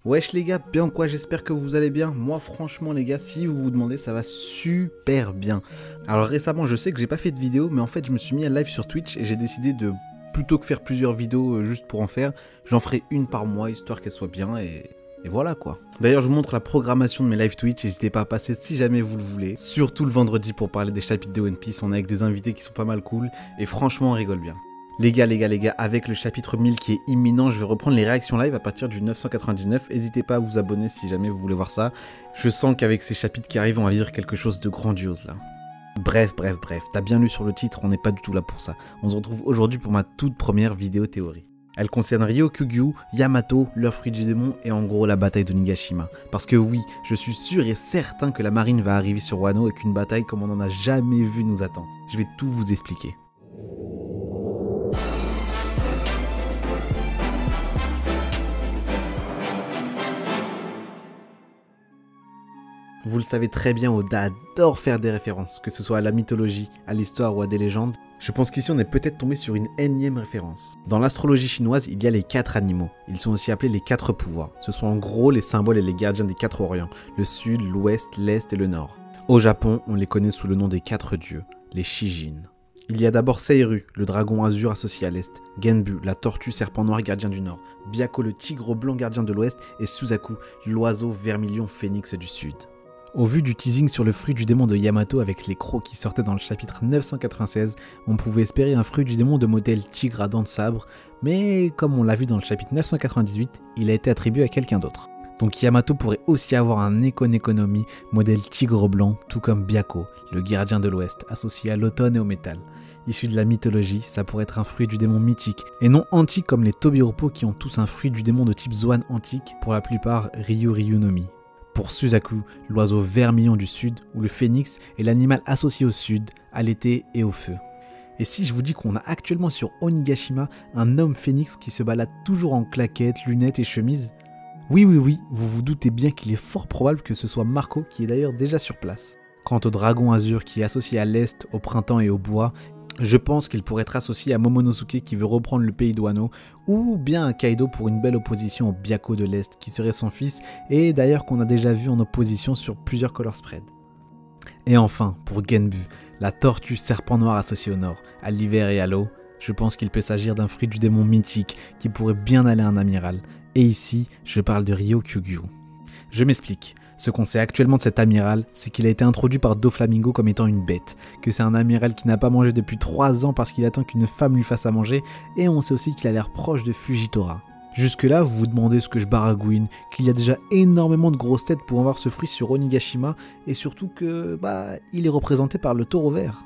Wesh les gars, bien quoi, j'espère que vous allez bien. Moi franchement les gars, si vous vous demandez, ça va super bien. Alors récemment, je sais que j'ai pas fait de vidéo, mais en fait je me suis mis à live sur Twitch et j'ai décidé de, plutôt que faire plusieurs vidéos juste pour en faire, j'en ferai une par mois histoire qu'elle soit bien et voilà quoi. D'ailleurs je vous montre la programmation de mes live Twitch, n'hésitez pas à passer si jamais vous le voulez. Surtout le vendredi pour parler des chapitres de One Piece, on est avec des invités qui sont pas mal cool et franchement on rigole bien. Les gars, avec le chapitre 1000 qui est imminent, je vais reprendre les réactions live à partir du 999. N'hésitez pas à vous abonner si jamais vous voulez voir ça. Je sens qu'avec ces chapitres qui arrivent, on va vivre quelque chose de grandiose là. Bref, t'as bien lu sur le titre, on n'est pas du tout là pour ça. On se retrouve aujourd'hui pour ma toute première vidéo théorie. Elle concerne Ryokugyu, Yamato, leur fruit du démon et en gros la bataille de Nigashima. Parce que oui, je suis sûr et certain que la marine va arriver sur Wano et qu'une bataille comme on n'en a jamais vu nous attend. Je vais tout vous expliquer. Vous le savez très bien, Oda adore faire des références, que ce soit à la mythologie, à l'histoire ou à des légendes. Je pense qu'ici on est peut-être tombé sur une énième référence. Dans l'astrologie chinoise, il y a les 4 animaux. Ils sont aussi appelés les 4 pouvoirs. Ce sont en gros les symboles et les gardiens des 4 orients, le sud, l'ouest, l'est et le nord. Au Japon, on les connaît sous le nom des 4 dieux, les Shijin. Il y a d'abord Seiru, le dragon azur associé à l'est, Genbu, la tortue serpent noir gardien du nord, Byakko, le tigre blanc gardien de l'ouest et Suzaku, l'oiseau vermilion phénix du sud. Au vu du teasing sur le fruit du démon de Yamato avec les crocs qui sortaient dans le chapitre 996, on pouvait espérer un fruit du démon de modèle tigre à dents de sabre, mais comme on l'a vu dans le chapitre 998, il a été attribué à quelqu'un d'autre. Donc Yamato pourrait aussi avoir un Economy modèle tigre blanc, tout comme Byakko, le gardien de l'ouest, associé à l'automne et au métal. Issu de la mythologie, ça pourrait être un fruit du démon mythique, et non antique comme les Tobiropo qui ont tous un fruit du démon de type Zoan antique, pour la plupart Ryunomi. Pour Suzaku, l'oiseau vermillon du sud, ou le phénix est l'animal associé au sud, à l'été et au feu. Et si je vous dis qu'on a actuellement sur Onigashima un homme phénix qui se balade toujours en claquettes, lunettes et chemise? Oui, vous vous doutez bien qu'il est fort probable que ce soit Marco qui est d'ailleurs déjà sur place. Quant au dragon azur qui est associé à l'est, au printemps et au bois, je pense qu'il pourrait être associé à Momonosuke qui veut reprendre le pays de Wano, ou bien à Kaido pour une belle opposition au Byakko de l'Est qui serait son fils, et d'ailleurs qu'on a déjà vu en opposition sur plusieurs color spreads. Et enfin, pour Genbu, la tortue serpent noir associée au nord, à l'hiver et à l'eau, je pense qu'il peut s'agir d'un fruit du démon mythique qui pourrait bien aller à un amiral, et ici, je parle de Ryokugyu. Je m'explique. Ce qu'on sait actuellement de cet amiral, c'est qu'il a été introduit par Doflamingo comme étant une bête, que c'est un amiral qui n'a pas mangé depuis 3 ans parce qu'il attend qu'une femme lui fasse à manger, et on sait aussi qu'il a l'air proche de Fujitora. Jusque là, vous vous demandez ce que je baragouine, qu'il y a déjà énormément de grosses têtes pour avoir ce fruit sur Onigashima, et surtout que, il est représenté par le taureau vert.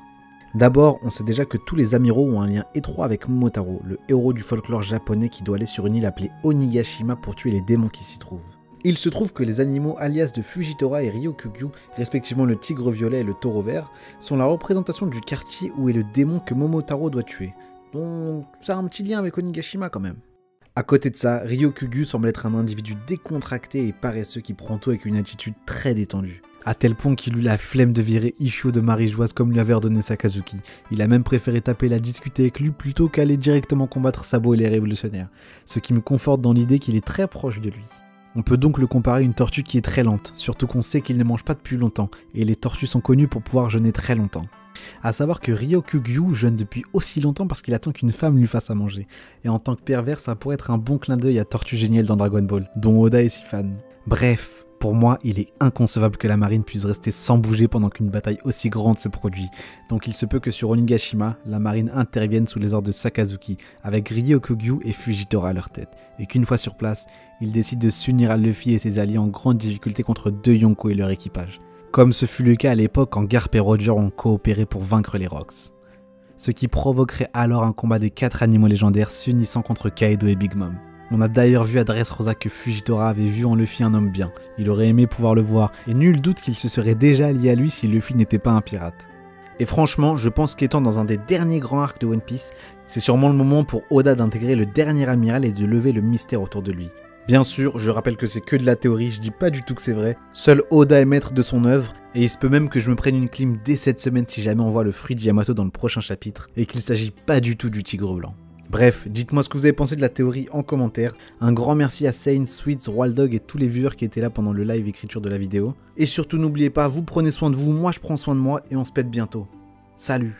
D'abord, on sait déjà que tous les amiraux ont un lien étroit avec Momotaro, le héros du folklore japonais qui doit aller sur une île appelée Onigashima pour tuer les démons qui s'y trouvent. Il se trouve que les animaux alias de Fujitora et Ryokugyu, respectivement le tigre violet et le taureau vert, sont la représentation du quartier où est le démon que Momotaro doit tuer. Donc ça a un petit lien avec Onigashima quand même. À côté de ça, Ryokugyu semble être un individu décontracté et paresseux qui prend tout avec une attitude très détendue. À tel point qu'il eut la flemme de virer Ishio de Marie-Joise comme lui avait ordonné Sakazuki. Il a même préféré taper la discuter avec lui plutôt qu'aller directement combattre Sabo et les révolutionnaires. Ce qui me conforte dans l'idée qu'il est très proche de lui. On peut donc le comparer à une tortue qui est très lente, surtout qu'on sait qu'il ne mange pas depuis longtemps, et les tortues sont connues pour pouvoir jeûner très longtemps. A savoir que Ryokugyu jeûne depuis aussi longtemps parce qu'il attend qu'une femme lui fasse à manger, et en tant que pervers ça pourrait être un bon clin d'œil à Tortue Géniale dans Dragon Ball, dont Oda est si fan. Bref, pour moi il est inconcevable que la marine puisse rester sans bouger pendant qu'une bataille aussi grande se produit, donc il se peut que sur Onigashima, la marine intervienne sous les ordres de Sakazuki, avec Ryokugyu et Fujitora à leur tête, et qu'une fois sur place, ils décident de s'unir à Luffy et ses alliés en grande difficulté contre 2 Yonko et leur équipage. Comme ce fut le cas à l'époque quand Garp et Roger ont coopéré pour vaincre les Rocks. Ce qui provoquerait alors un combat des 4 animaux légendaires s'unissant contre Kaido et Big Mom. On a d'ailleurs vu à Dressrosa que Fujitora avait vu en Luffy un homme bien. Il aurait aimé pouvoir le voir, et nul doute qu'il se serait déjà allié à lui si Luffy n'était pas un pirate. Et franchement, je pense qu'étant dans un des derniers grands arcs de One Piece, c'est sûrement le moment pour Oda d'intégrer le dernier amiral et de lever le mystère autour de lui. Bien sûr, je rappelle que c'est que de la théorie, je dis pas du tout que c'est vrai. Seul Oda est maître de son œuvre, et il se peut même que je me prenne une clim dès cette semaine si jamais on voit le fruit de Yamato dans le prochain chapitre, et qu'il s'agit pas du tout du tigre blanc. Bref, dites-moi ce que vous avez pensé de la théorie en commentaire. Un grand merci à Saints, Sweets, Waldog et tous les viewers qui étaient là pendant le live écriture de la vidéo. Et surtout n'oubliez pas, vous prenez soin de vous, moi je prends soin de moi et on se pète bientôt. Salut!